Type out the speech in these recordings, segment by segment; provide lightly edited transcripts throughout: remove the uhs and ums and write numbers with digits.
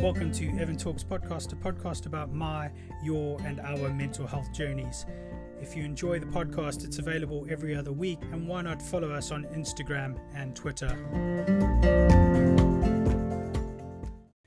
Welcome to Evan Talks Podcast, a podcast about my, your, and our mental health journeys. If you enjoy the podcast, it's available every other week, and why not follow us on Instagram and Twitter?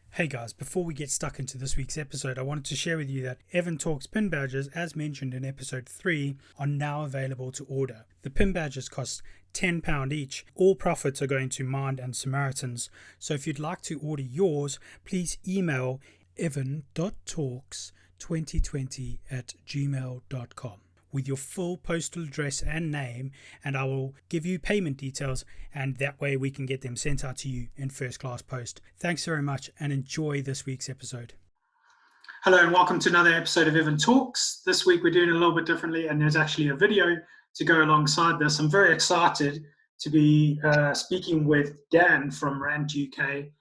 Hey guys, before we get stuck into this week's episode, I wanted to share with you that Evan Talks pin badges, as mentioned in episode 3, are now available to order. The pin badges cost £10 each. All profits are going to Mind and Samaritans. So if you'd like to order yours, please email evan.talks2020@gmail.com with your full postal address and name, and I will give you payment details, and that way we can get them sent out to you in first class post. Thanks very much and enjoy this week's episode. Hello and welcome to another episode of Evan Talks. This week we're doing it a little bit differently, and there's actually a video to go alongside this. I'm very excited to be speaking with Dan from Rant UK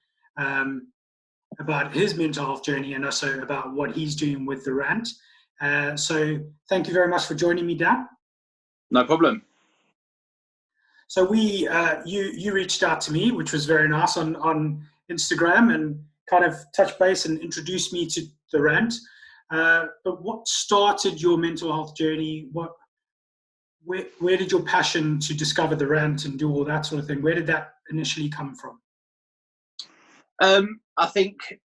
about his mental health journey and also about what he's doing with the Rant. So thank you very much for joining me, Dan. No problem. So you reached out to me, which was very nice, on Instagram, and kind of touched base and introduced me to the Rant. But what started your mental health journey? Where did your passion to discover the Rant and do all that sort of thing, where did that initially come from? I think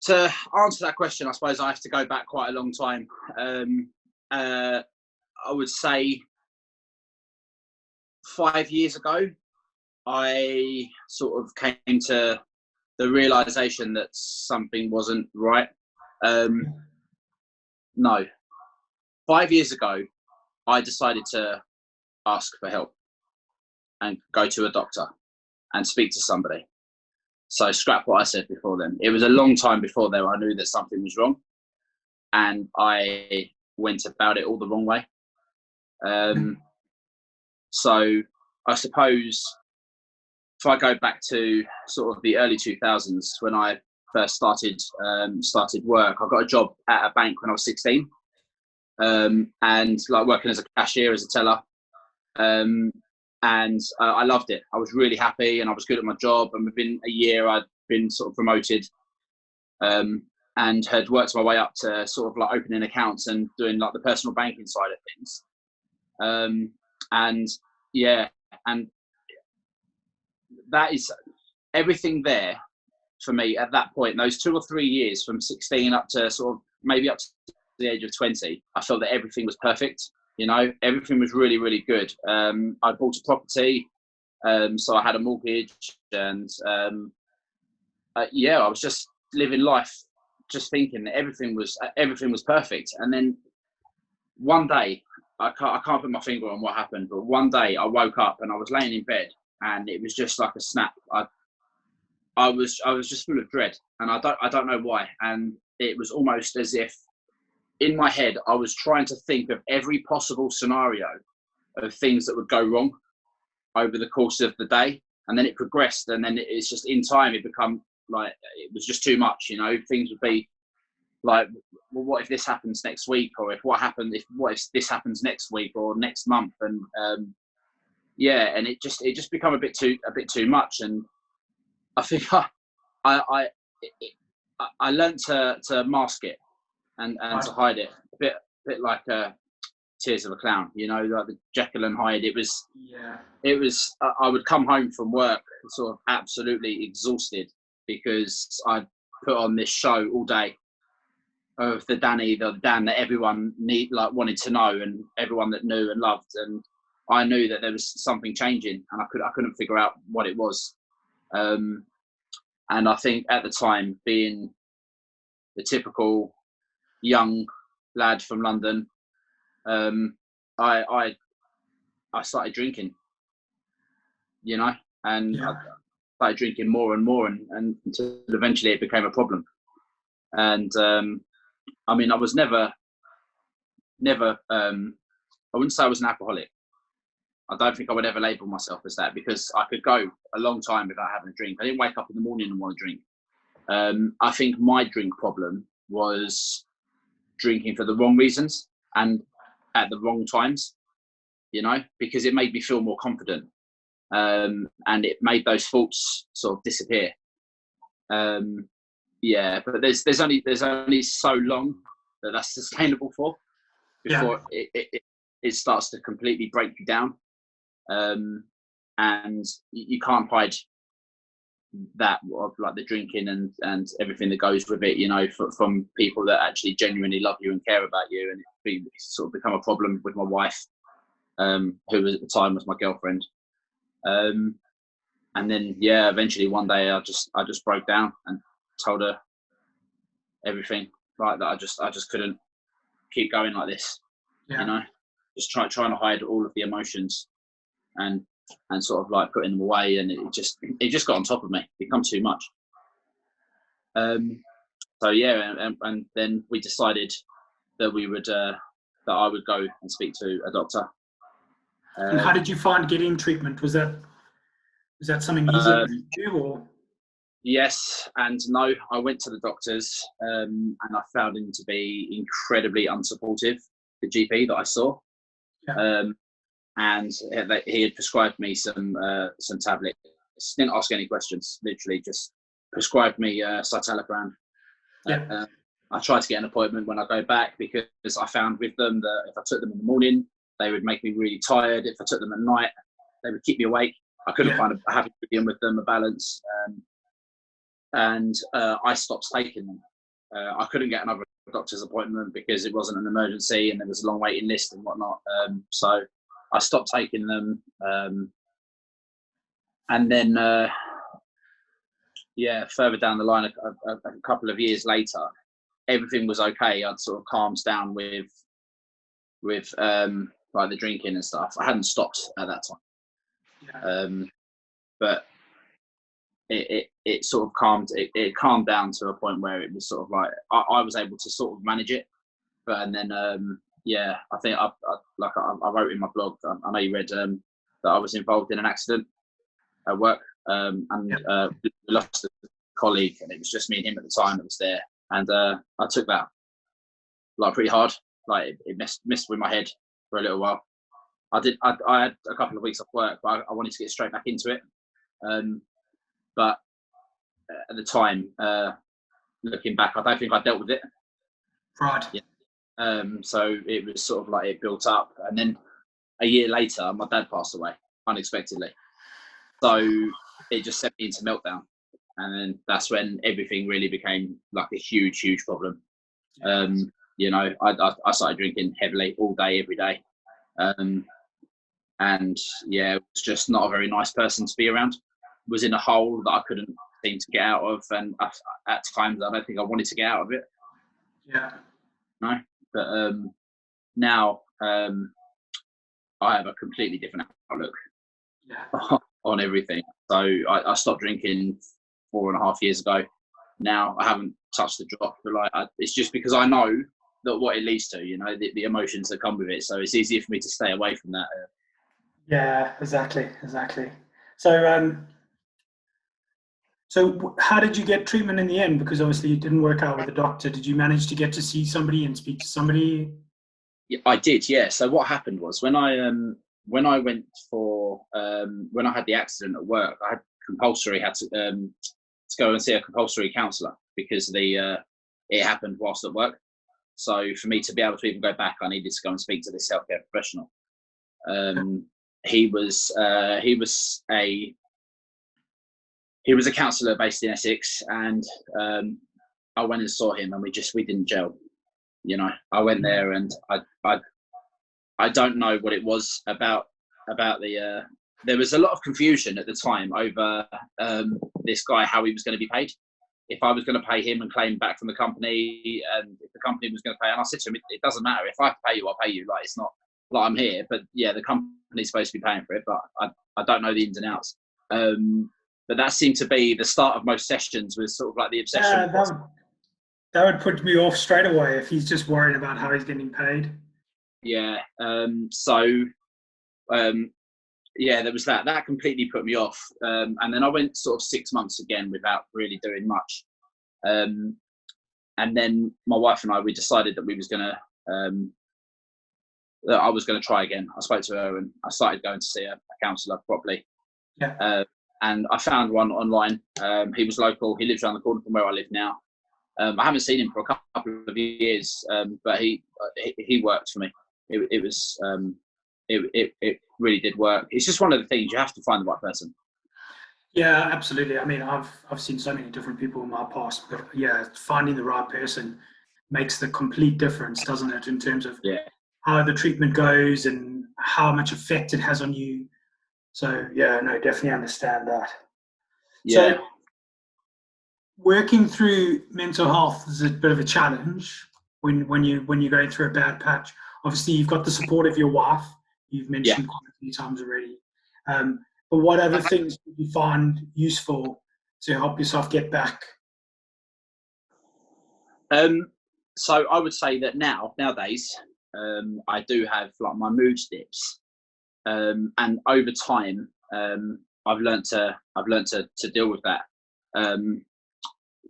to answer that question, I suppose I have to go back quite a long time. I would say 5 years ago, I sort of came to the realization that something wasn't right. No, 5 years ago, I decided to ask for help and go to a doctor and speak to somebody. So scrap what I said before then. It was a long time before then I knew that something was wrong, and I went about it all the wrong way. So I suppose if I go back to sort of the early 2000s when I first started work, I got a job at a bank when I was 16, and like working as a cashier, as a teller. And I loved it. I was really happy and I was good at my job, and within a year I'd been sort of promoted, and had worked my way up to sort of like opening accounts and doing like the personal banking side of things. And that is everything there for me at that point. Those 2 or 3 years from 16 up to sort of maybe up to the age of 20, I felt that everything was perfect. You know, everything was really, really good. I bought a property, so I had a mortgage, and I was just living life, just thinking that everything was perfect. And then one day, I can't put my finger on what happened, but one day I woke up and I was laying in bed, and it was just like a snap. I was just full of dread, and I don't know why. And it was almost as if, in my head, I was trying to think of every possible scenario of things that would go wrong over the course of the day. And then it progressed. And then it's just, in time, it become like, it was just too much, you know. Things would be like, well, what if this happens next week? Or what if this happens next week or next month? And and it just become a bit too much. And I think I learned to mask it. And to hide it, a bit like Tears of a Clown, you know, like the Jekyll and Hyde. It was. I would come home from work sort of absolutely exhausted because I put on this show all day of the Dan that everyone wanted to know, and everyone that knew and loved, and I knew that there was something changing, and I couldn't figure out what it was. And I think at the time, being the typical young lad from London, I started drinking, you know, and I started drinking more and more, and until eventually it became a problem. And I mean, I was never I wouldn't say I was an alcoholic. I don't think I would ever label myself as that, because I could go a long time without having a drink. I didn't wake up in the morning and want to drink. I think my drink problem was drinking for the wrong reasons and at the wrong times, you know, because it made me feel more confident, and it made those thoughts sort of disappear. Yeah, but there's only so long that that's sustainable for before it starts to completely break you down, and you can't hide that, like the drinking and everything that goes with it, you know, from people that actually genuinely love you and care about you. And it's sort of become a problem with my wife, who at the time was my girlfriend. And then eventually one day I just broke down and told her everything, like that I just couldn't keep going like this, you know, just trying to hide all of the emotions and sort of like putting them away, and it just got on top of me, become too much. So and then we decided that we would that I would go and speak to a doctor. And how did you find getting treatment? Was that something easy to do, or? Yes and no. I went to the doctors, and I found him to be incredibly unsupportive, the GP that I saw. And he had prescribed me some tablets. Didn't ask any questions, literally just prescribed me citalopram. I tried to get an appointment when I go back, because I found with them that if I took them in the morning, they would make me really tired. If I took them at night, they would keep me awake. I couldn't find a happy medium with them, a balance. And I stopped taking them. I couldn't get another doctor's appointment because it wasn't an emergency and there was a long waiting list and whatnot. So I stopped taking them. And then, further down the line, a couple of years later, everything was okay. I'd sort of calmed down with like the drinking and stuff. I hadn't stopped at that time. But it sort of calmed down to a point where it was sort of like I was able to sort of manage it. And then I think I wrote in my blog, I know you read, that I was involved in an accident at work, and we lost a colleague, and it was just me and him at the time that was there, and I took that like pretty hard. Like it messed with my head for a little while. I had a couple of weeks off work, but I wanted to get straight back into it. But at the time, looking back, I don't think I dealt with it. Right. Yeah. So it was sort of like it built up, and then a year later, my dad passed away unexpectedly. So it just sent me into meltdown, and then that's when everything really became like a huge problem. You know, I started drinking heavily all day, every day, and it was just not a very nice person to be around. Was in a hole that I couldn't seem to get out of, and at times I don't think I wanted to get out of it. No, but now I have a completely different outlook on everything. So I stopped drinking 4.5 years ago. Now I haven't touched the drop, but it's just because I know that what it leads to, you know, the emotions that come with it. So it's easier for me to stay away from that. Yeah, exactly. So, so how did you get treatment in the end? Because obviously it didn't work out with the doctor. Did you manage to get to see somebody and speak to somebody? Yeah, I did. Yeah. So what happened was when I went for when I had the accident at work, I had to go and see a compulsory counsellor because it happened whilst at work. So for me to be able to even go back, I needed to go and speak to this healthcare professional. He was a counsellor based in Essex, and I went and saw him, and we didn't gel. You know, I went there, and I don't know what it was about the. There was a lot of confusion at the time over this guy, how he was going to be paid. If I was going to pay him and claim back from the company, and if the company was going to pay, and I said to him, it doesn't matter. If I have to pay you, I'll pay you. Like, it's not like I'm here, but yeah, the company's supposed to be paying for it, but I don't know the ins and outs. But that seemed to be the start of most sessions, was sort of like the obsession. That would put me off straight away if he's just worried about how he's getting paid. Yeah. There was that. That completely put me off. And then I went sort of 6 months again without really doing much. And then my wife and we decided that that I was going to try again. I spoke to her and I started going to see a counsellor properly. Yeah. and I found one online. He was local. He lives around the corner from where I live now. I haven't seen him for a couple of years, but he worked for me. It was it really did work. It's just one of the things, you have to find the right person. Yeah, absolutely. I mean, I've seen so many different people in my past, but yeah, finding the right person makes the complete difference, doesn't it? In terms of how the treatment goes and how much effect it has on you. So yeah, no, definitely understand that. Yeah. So working through mental health is a bit of a challenge when you're going through a bad patch. Obviously, you've got the support of your wife. You've mentioned quite a few times already. But what other things do you find useful to help yourself get back? So I would say that nowadays, I do have like my mood dips, and over time, I've learnt to deal with that,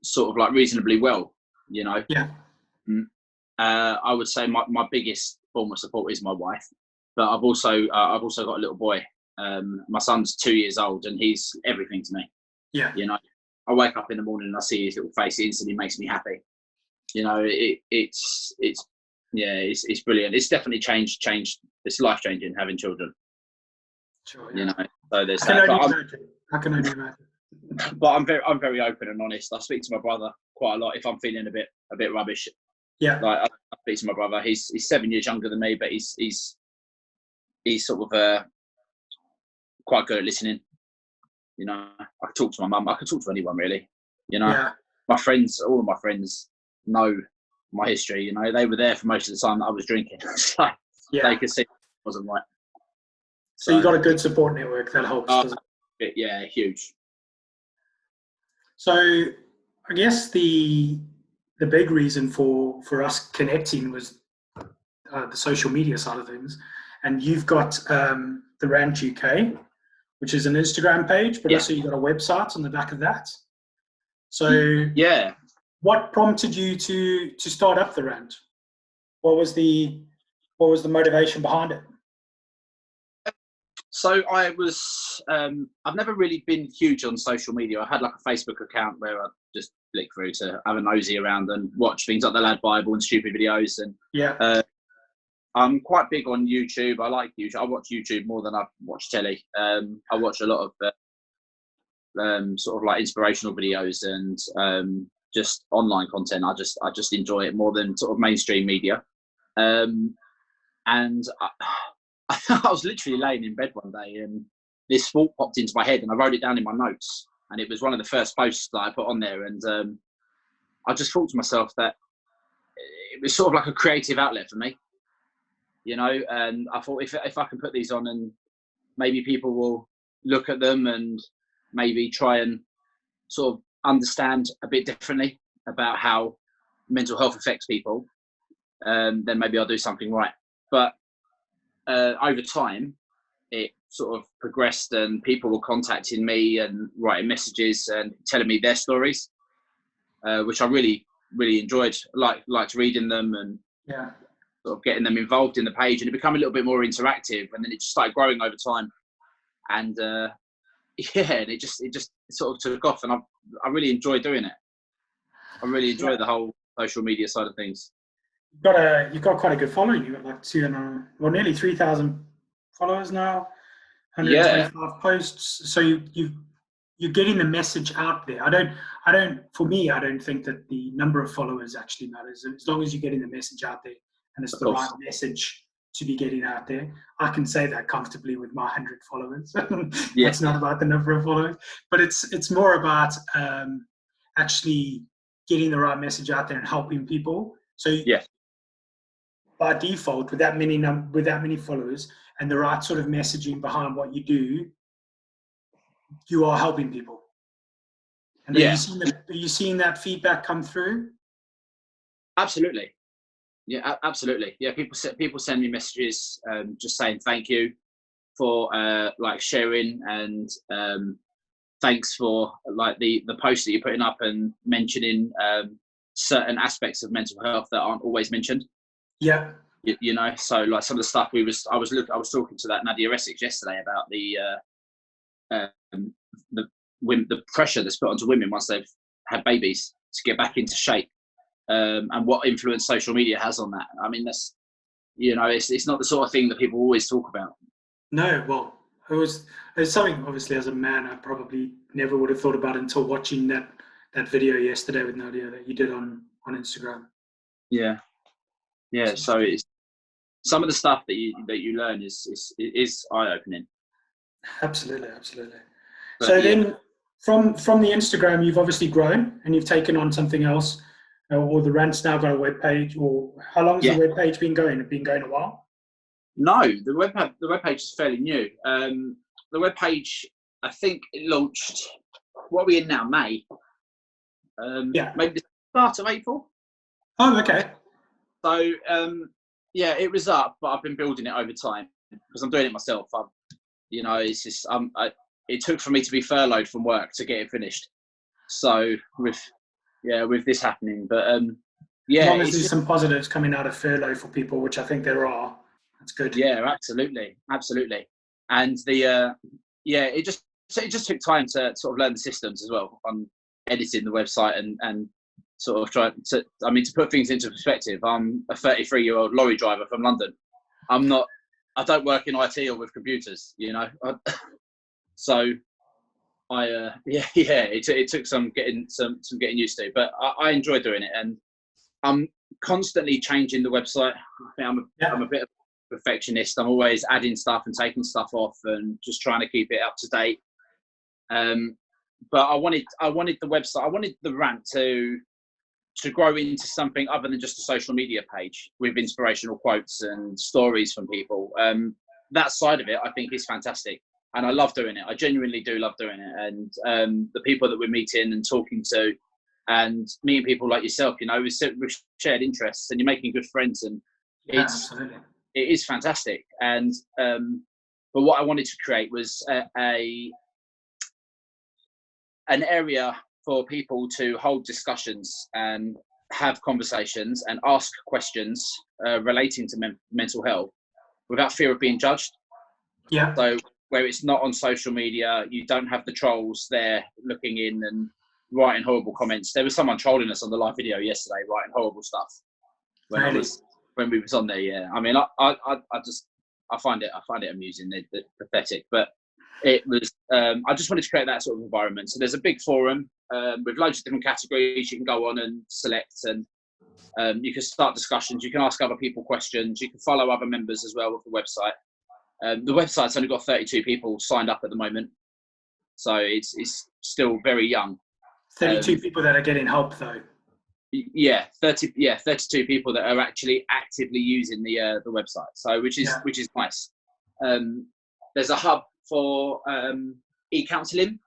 sort of like reasonably well, you know. Yeah. I would say my biggest form of support is my wife, but I've also got a little boy. My son's 2 years old, and he's everything to me. Yeah. You know, I wake up in the morning and I see his little face. It instantly makes me happy. You know, it's brilliant. It's definitely changed. It's life changing having children. Sure. Yeah. You know, so there's I that. can only imagine. But I'm very open and honest. I speak to my brother quite a lot if I'm feeling a bit rubbish. Yeah. Like I speak to my brother. He's 7 years younger than me, but he's sort of quite good at listening. You know, I could talk to my mum. I could talk to anyone really. You know, Yeah. all of my friends know my history. You know, they were there for most of the time that I was drinking. So they could see it wasn't right. So you got a good support network that helps, doesn't it? Yeah, huge. So I guess the big reason for us connecting was the social media side of things, and you've got the Rant UK, which is an Instagram page, but also you've got a website on the back of that. So what prompted you to start up the Rant? What was the motivation behind it? So I was, I've never really been huge on social media. I had like a Facebook account where I just flick through to have a nosy around and watch things like the Lad Bible and stupid videos. And I'm quite big on YouTube. I like YouTube. I watch YouTube more than I watch telly. I watch a lot of sort of like inspirational videos and just online content. I just enjoy it more than sort of mainstream media. And I was literally laying in bed one day and this thought popped into my head and I wrote it down in my notes, and it was one of the first posts that I put on there. And I just thought to myself that it was sort of like a creative outlet for me, you know. And I thought if I can put these on and maybe people will look at them and maybe try and sort of understand a bit differently about how mental health affects people, then maybe I'll do something right. But over time, it sort of progressed, and people were contacting me and writing messages and telling me their stories, which I really, really enjoyed. Liked reading them and sort of getting them involved in the page, and it became a little bit more interactive. And then it just started growing over time, and and it just sort of took off, and I really enjoy doing it. I really enjoy the whole social media side of things. You've got quite a good following. You've got like 200, well, nearly 3,000 followers now, 125 posts. So you're getting the message out there. For me, I don't think that the number of followers actually matters. As long as you're getting the message out there and it's the right message to be getting out there. I can say that comfortably with my 100 followers. It's not about the number of followers, but it's more about actually getting the right message out there and helping people. So by default, with that many followers and the right sort of messaging behind what you do, you are helping people. And are you seeing that feedback come through? Absolutely. Yeah, absolutely. Yeah, people send me messages just saying thank you for like sharing, and thanks for like the post that you're putting up and mentioning certain aspects of mental health that aren't always mentioned. Yeah. You know, so like some of the stuff I was talking to that Nadia Essex yesterday about the the pressure that's put onto women once they've had babies to get back into shape, and what influence social media has on that. I mean, that's, it's not the sort of thing that people always talk about. No, well, it's something, obviously, as a man, I probably never would have thought about until watching that video yesterday with Nadia that you did on Instagram. Yeah. So it's some of the stuff that you learn is eye opening. Absolutely. But so then, from the Instagram, you've obviously grown and you've taken on something else, or the Rant's now got a web page. Or how long has the web page been going? It's been going a while. No, the web page is fairly new. The web page, I think it launched. What are we in now? May. Maybe the start of April. Oh, okay. So it was up, but I've been building it over time because I'm doing it myself. It's just it took for me to be furloughed from work to get it finished. So with this happening, but as long as there's some positives coming out of furlough for people, which I think there are, that's good. Yeah, absolutely. And it just took time to sort of learn the systems as well on editing the website and sort of trying to. I mean, to put things into perspective, I'm a 33-year-old lorry driver from London. I don't work in IT or with computers, So it took some getting used to, but I enjoy doing it, and I'm constantly changing the website. I think I'm a bit of a perfectionist. I'm always adding stuff and taking stuff off and just trying to keep it up to date. But I wanted the website. I wanted the Rant to grow into something other than just a social media page with inspirational quotes and stories from people. That side of it, I think, is fantastic. And I love doing it. I genuinely do love doing it. And the people that we're meeting and talking to and meeting people like yourself, with shared interests, and you're making good friends, and it is fantastic. And but what I wanted to create was an area for people to hold discussions and have conversations and ask questions relating to mental health without fear of being judged. Yeah. So where it's not on social media, you don't have the trolls there looking in and writing horrible comments. There was someone trolling us on the live video yesterday, writing horrible stuff when we was on there. Yeah, I mean, I find it amusing. They're pathetic, but it was. I just wanted to create that sort of environment. So there's a big forum with loads of different categories you can go on and select, and you can start discussions. You can ask other people questions. You can follow other members as well with the website. The website's only got 32 people signed up at the moment, so it's still very young. 32 people that are getting help, though. Yeah, 32 people that are actually actively using the website. So which is nice. There's a hub for e-counselling.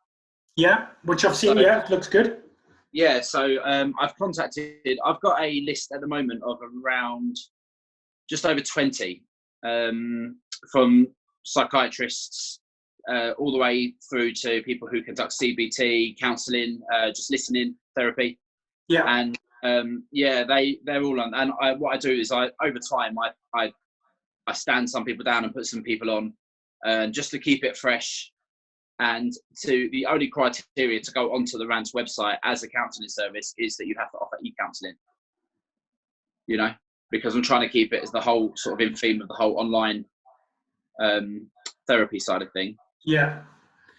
Yeah, which I've seen. Yeah, it looks good. Yeah, so I've got a list at the moment of around just over 20 from psychiatrists all the way through to people who conduct CBT, counselling, just listening therapy. Yeah. And they're all on. And what I do is over time I stand some people down and put some people on, just to keep it fresh. And the only criteria to go onto the Rant's website as a counselling service is that you have to offer e-counselling. Because I'm trying to keep it as the whole sort of in theme of the whole online therapy side of thing. Yeah.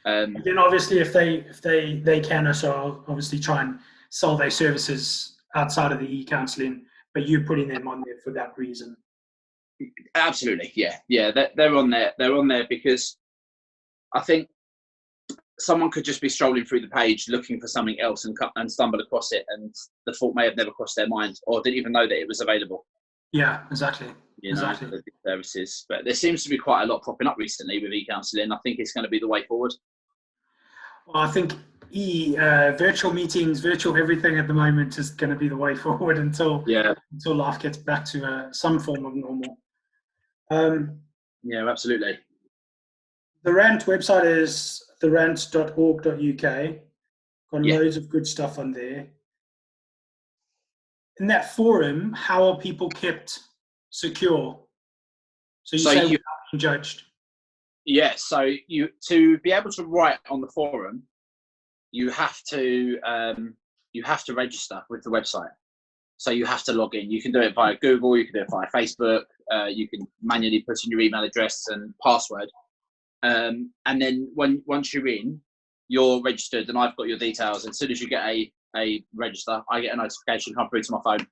And then obviously if they can also obviously try and sell their services outside of the e-counselling, but you're putting them on there for that reason. Absolutely, yeah. They're on there. They're on there because I think someone could just be strolling through the page looking for something else and stumble across it, and the thought may have never crossed their mind or didn't even know that it was available. Yeah, exactly. Exactly. Services, but there seems to be quite a lot popping up recently with e-counselling. I think it's going to be the way forward. Well, I think virtual meetings, virtual everything at the moment is going to be the way forward until life gets back to some form of normal. Yeah, absolutely. The Rant website is therant.org.uk. Got loads of good stuff on there. In that forum, how are people kept secure? So you say without being judged? Yeah, so to be able to write on the forum, you have to register with the website. So you have to log in. You can do it via Google, you can do it via Facebook, you can manually put in your email address and password. And then once you're in, you're registered, and I've got your details. As soon as you get a register, I get a notification come through to my phone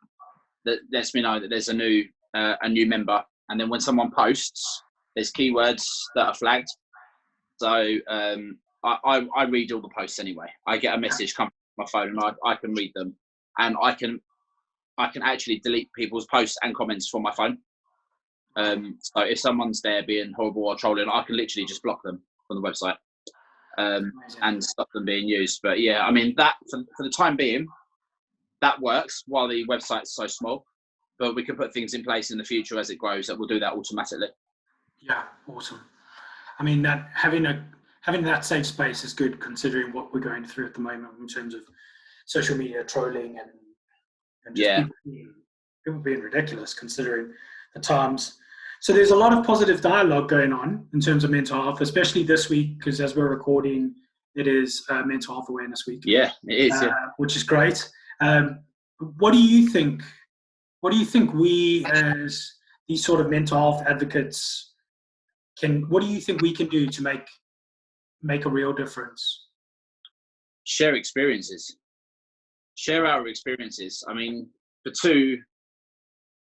that lets me know that there's a new member. And then when someone posts, there's keywords that are flagged. So I read all the posts anyway. I get a message come from my phone, and I can read them, and I can actually delete people's posts and comments from my phone. So if someone's there being horrible or trolling, I can literally just block them from the website and stop them being used. But yeah, I mean, that for the time being, that works while the website's so small. But we can put things in place in the future as it grows that will do that automatically. Yeah, awesome. I mean, that having that safe space is good, considering what we're going through at the moment in terms of social media trolling and just people being ridiculous, considering the times. So there's a lot of positive dialogue going on in terms of mental health, especially this week, because as we're recording, it is Mental Health Awareness Week. Yeah, it is. Which is great. What do you think? What do you think we, as these sort of mental health advocates, what do you think we can do to make a real difference? Share experiences. Share our experiences. I mean, for two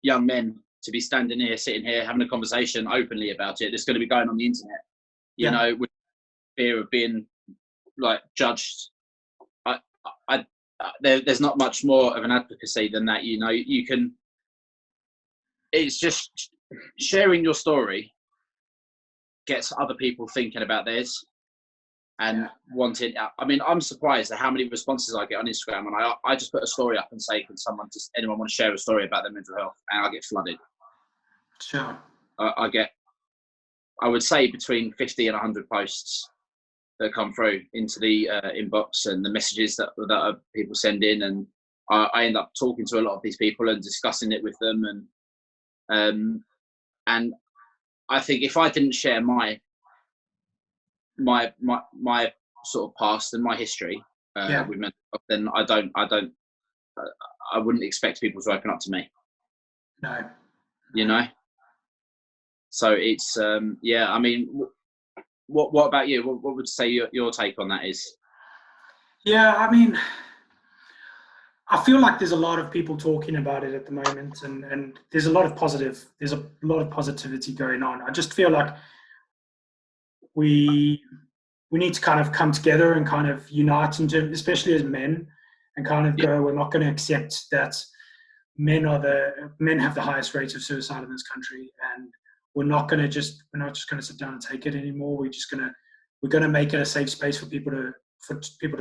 young men to be sitting here, having a conversation openly about it, it's going to be going on the internet, you know, with fear of being like judged. There's not much more of an advocacy than that. You know, it's just sharing your story gets other people thinking about theirs and wanting. I mean, I'm surprised at how many responses I get on Instagram, and I just put a story up and say, can anyone want to share a story about their mental health? And I get flooded. Sure. I would say between 50 and 100 posts that come through into the inbox, and the messages that people send in, and I end up talking to a lot of these people and discussing it with them, and I think if I didn't share my sort of past and my history with mental health, then I wouldn't expect people to open up to me. No. You know. So it's I mean, what about you? What would you say your take on that is? Yeah, I mean, I feel like there's a lot of people talking about it at the moment, and there's a lot of positivity going on. I just feel like we need to kind of come together and kind of unite, especially as men, and kind of go, we're not going to accept that men have the highest rates of suicide in this country, and we're not just going to sit down and take it anymore. We're going to make it a safe space for people to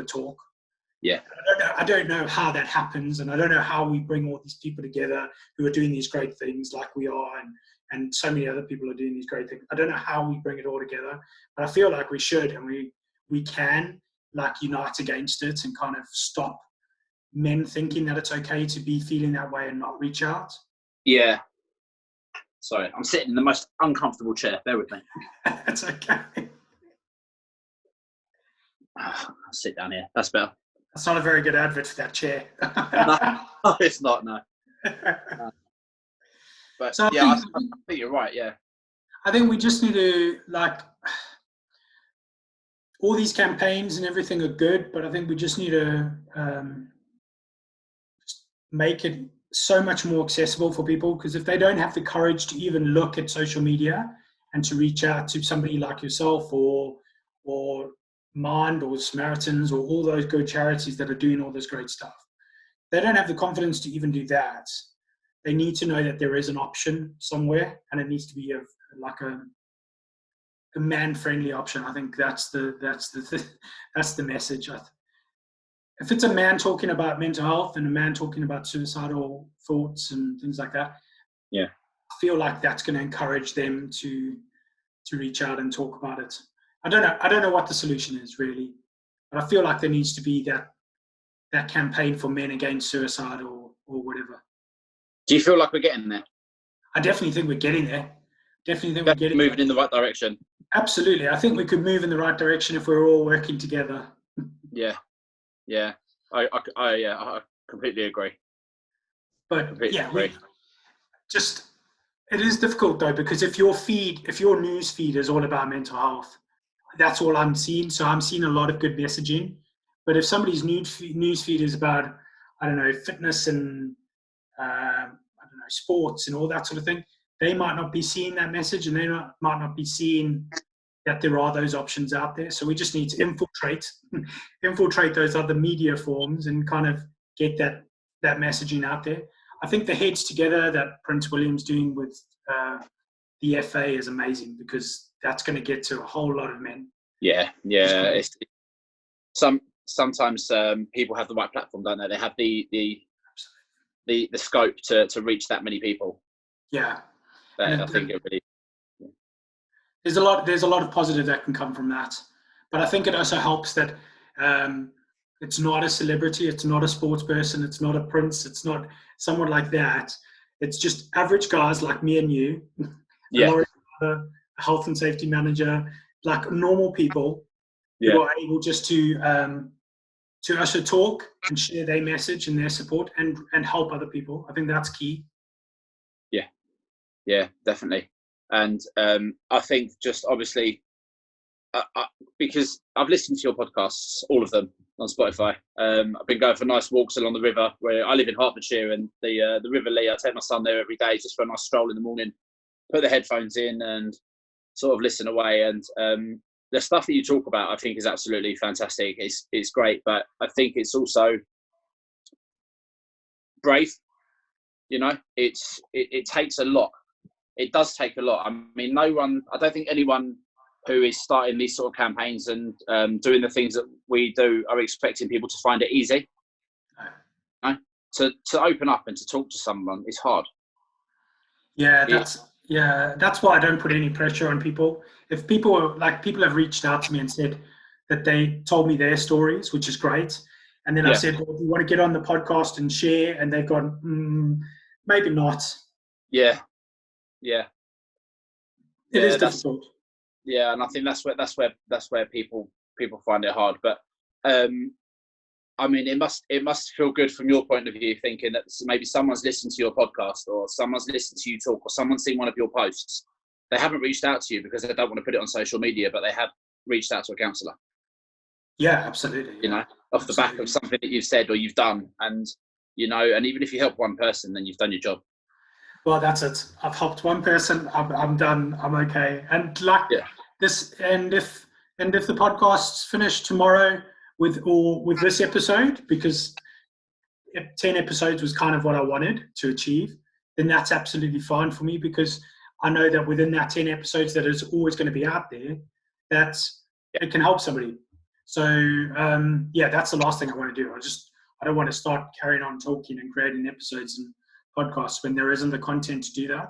talk. Yeah. I don't know how that happens, and I don't know how we bring all these people together who are doing these great things like we are, and so many other people are doing these great things. I don't know how we bring it all together, but I feel like we should, and we can like unite against it and kind of stop men thinking that it's okay to be feeling that way and not reach out. Yeah. Sorry, I'm sitting in the most uncomfortable chair. Bear with me. That's okay. I'll sit down here. That's better. That's not a very good advert for that chair. No, it's not. No. But so I think you're right. Yeah. I think we just need to all these campaigns and everything are good, but I think we just need to make it so much more accessible for people, because if they don't have the courage to even look at social media and to reach out to somebody like yourself or Mind or Samaritans or all those good charities that are doing all this great stuff, they don't have the confidence to even do that. They need to know that there is an option somewhere, and it needs to be a man-friendly option. I think that's the message. If it's a man talking about mental health and a man talking about suicidal thoughts and things like that, I feel like that's going to encourage them to reach out and talk about it. I don't know what the solution is really, but I feel like there needs to be that campaign for men against suicide or whatever. Do you feel like we're getting there? I definitely think we're getting there. We're moving in the right direction. Absolutely. I think we could move in the right direction if we were all working together. Yeah, yeah. I completely agree. But Completely yeah, agree. it is difficult though, because if your news feed is all about mental health, that's all I'm seeing. So I'm seeing a lot of good messaging. But if somebody's news feed is about, I don't know, fitness and I don't know, sports and all that sort of thing, they might not be seeing that message, and might not be seeing that there are those options out there. So we just need to Yeah, infiltrate those other media forms and kind of get that messaging out there. I think the Heads Together that Prince William's doing with the FA is amazing, because that's going to get to a whole lot of men. yeah. Sometimes people have the right platform, don't they? They have the scope to reach that many people. Yeah, But I think it really. there's a lot of positive that can come from that. But I think it also helps that it's not a celebrity, it's not a sports person, it's not a prince, it's not someone like that. It's just average guys like me and you, Yeah, a health and safety manager, like normal people who yeah, are able just to usher talk and share their message and their support and help other people. I think that's key. yeah, definitely. And I think just obviously, because I've listened to your podcasts, all of them on Spotify. I've been going for nice walks along the river, where I live in Hertfordshire, and the River Lee. I take my son there every day just for a nice stroll in the morning. Put the headphones in and sort of listen away. And the stuff that you talk about, I think, is absolutely fantastic. It's great, but I think it's also brave. You know, it takes a lot. It does take a lot. I mean, I don't think anyone who is starting these sort of campaigns and doing the things that we do are expecting people to find it easy. You know? To open up and to talk to someone is hard. Yeah, that's why I don't put any pressure on people. If people have reached out to me and said that they told me their stories, which is great, and then I Yeah, said, well, do you want to get on the podcast and share? And they've gone, maybe not. yeah, It is that's difficult. and I think that's where people find it hard. But I mean, it must feel good from your point of view, thinking that maybe someone's listened to your podcast, or someone's listened to you talk, or someone's seen one of your posts. They haven't reached out to you because they don't want to put it on social media, but they have reached out to a counsellor. Yeah, absolutely. You know, off the back of something that you've said or you've done, and and even if you help one person, then you've done your job. Well, that's it. I've helped one person. I'm done. I'm okay. And like Yeah, this, and if the podcast's finished tomorrow with this episode, because 10 episodes was kind of what I wanted to achieve, then that's absolutely fine for me, because I know that within that 10 episodes that is always going to be out there, that it can help somebody. So yeah, that's the last thing I want to do. I don't want to start carrying on talking and creating episodes and podcasts when there isn't the content to do that.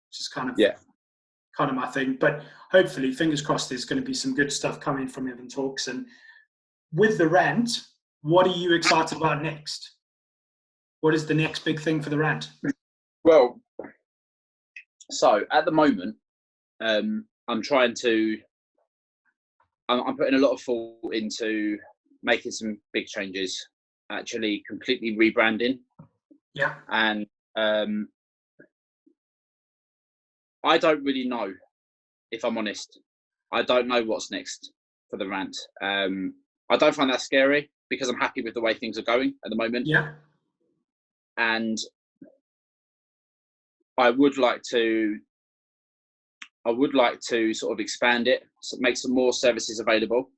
Which is kind of my thing. But hopefully, fingers crossed, there's going to be some good stuff coming from Evan Talks. And with the rant, what are you excited about next? What is the next big thing for the rant? Well, so at the moment, I'm trying to. I'm putting a lot of thought into making some big changes. Actually, completely rebranding. Yeah. And I don't really know, if I'm honest. I don't know what's next for the rant. I don't find that scary, because I'm happy with the way things are going at the moment. Yeah. And I would like to sort of expand it, so make some more services available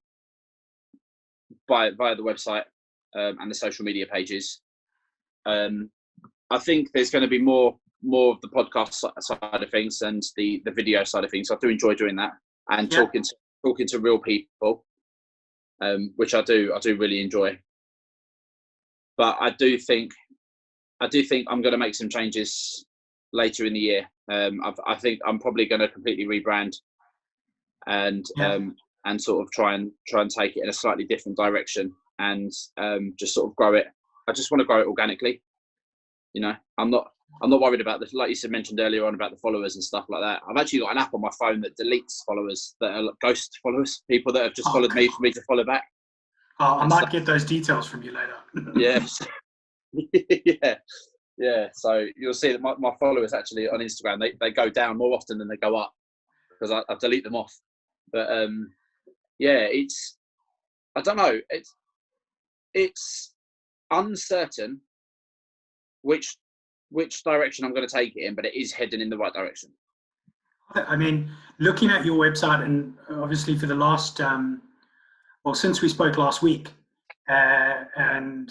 via the website and the social media pages. I think there's going to be more of the podcast side of things and the video side of things. I do enjoy doing that, and talking to real people, which I do really enjoy. But I do think I'm going to make some changes later in the year. I think I'm probably going to completely rebrand and sort of try and take it in a slightly different direction, and just sort of grow it. I just want to grow it organically. I'm not I'm not worried about this. Like you said, mentioned earlier on about the followers and stuff like that. I've actually got an app on my phone that deletes followers that are ghost followers, people that have just followed me for me to follow back. I might get those details from you later. Yes. Yeah. So you'll see that my followers actually on Instagram, they go down more often than they go up because I delete them off. But yeah, I don't know. It's uncertain which direction I'm going to take it in, but it is heading in the right direction. I mean, looking at your website, and obviously for the last, since we spoke last week, and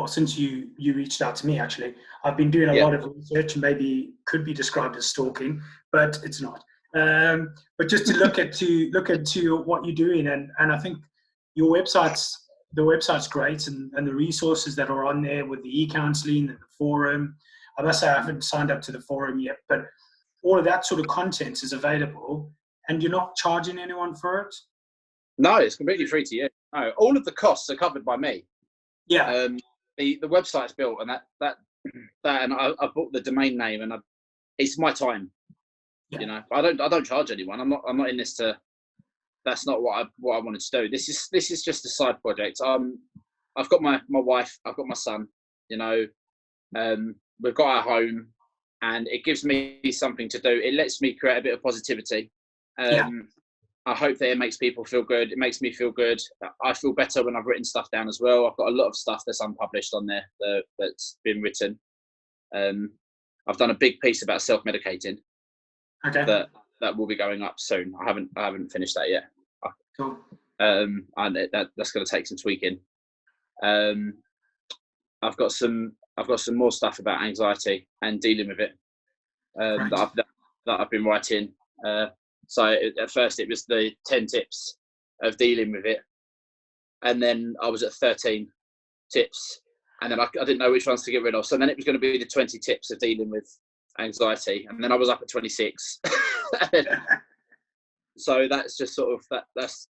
since you reached out to me, actually, I've been doing a lot of research, and maybe could be described as stalking, but it's not. But just to look into what you're doing, and I think the website's great, and the resources that are on there with the e-counseling and the forum. I must say I haven't signed up to the forum yet, but all of that sort of content is available, and you're not charging anyone for it? No, it's completely free to you. No, all of the costs are covered by me. Yeah. The website's built, and that and I bought the domain name, and it's my time. Yeah. You know, I don't charge anyone. I'm not in this to. That's not what I wanted to do. This is just a side project. I've got my wife. I've got my son. You know, we've got our home, and it gives me something to do. It lets me create a bit of positivity. I hope that it makes people feel good. It makes me feel good. I feel better when I've written stuff down as well. I've got a lot of stuff that's unpublished on there that's been written. I've done a big piece about self-medicating. Okay. That will be going up soon. I haven't finished that yet. Cool. And that's going to take some tweaking. I've got some more stuff about anxiety and dealing with it that I've been writing. So at first it was the 10 tips of dealing with it, and then I was at 13 tips, and then I didn't know which ones to get rid of. So then it was going to be the 20 tips of dealing with anxiety, and then I was up at 26. So that's just sort of that's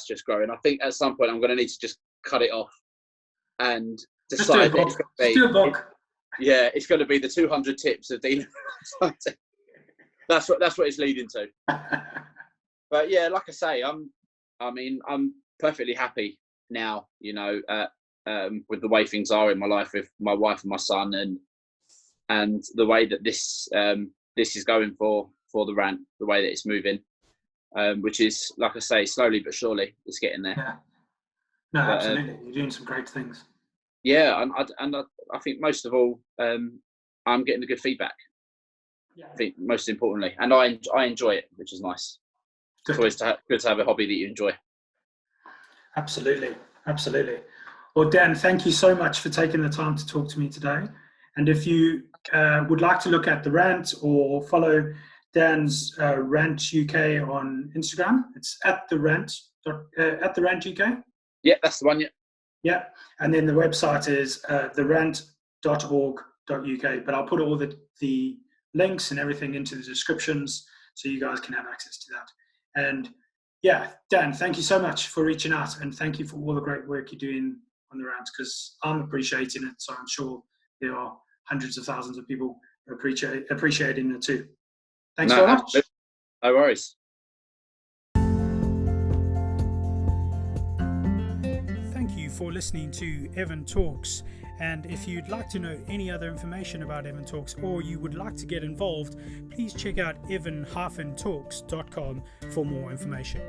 just growing. I think at some point I'm going to need to just cut it off and decide that it's going to be the 200 tips of dealing with anxiety. That's what it's leading to. But yeah, like I say, I'm perfectly happy now, you know, with the way things are in my life with my wife and my son, and the way that this is going for the rant, the way that it's moving, which is, like I say, slowly but surely it's getting there. Yeah. No, absolutely. You're doing some great things. Yeah, and I think most of all, I'm getting the good feedback. Yeah. I think most importantly, and I enjoy it, which is nice. Good. It's always good to have a hobby that you enjoy. Absolutely. Well, Dan, thank you so much for taking the time to talk to me today. And if you would like to look at the rant or follow Dan's Rant UK on Instagram, it's at the Rant UK. Yeah, that's the one. Yeah. Yeah, and then the website is therant.org.uk. But I'll put all the links and everything into the descriptions so you guys can have access to that. And yeah, Dan, thank you so much for reaching out, and thank you for all the great work you're doing on the rant, because I'm appreciating it. So I'm sure there are hundreds of thousands of people appreciating it too. Thanks so much. No worries. Thank you for listening to Evan Talks. And if you'd like to know any other information about Evan Talks, or you would like to get involved, please check out evan-talks.com for more information.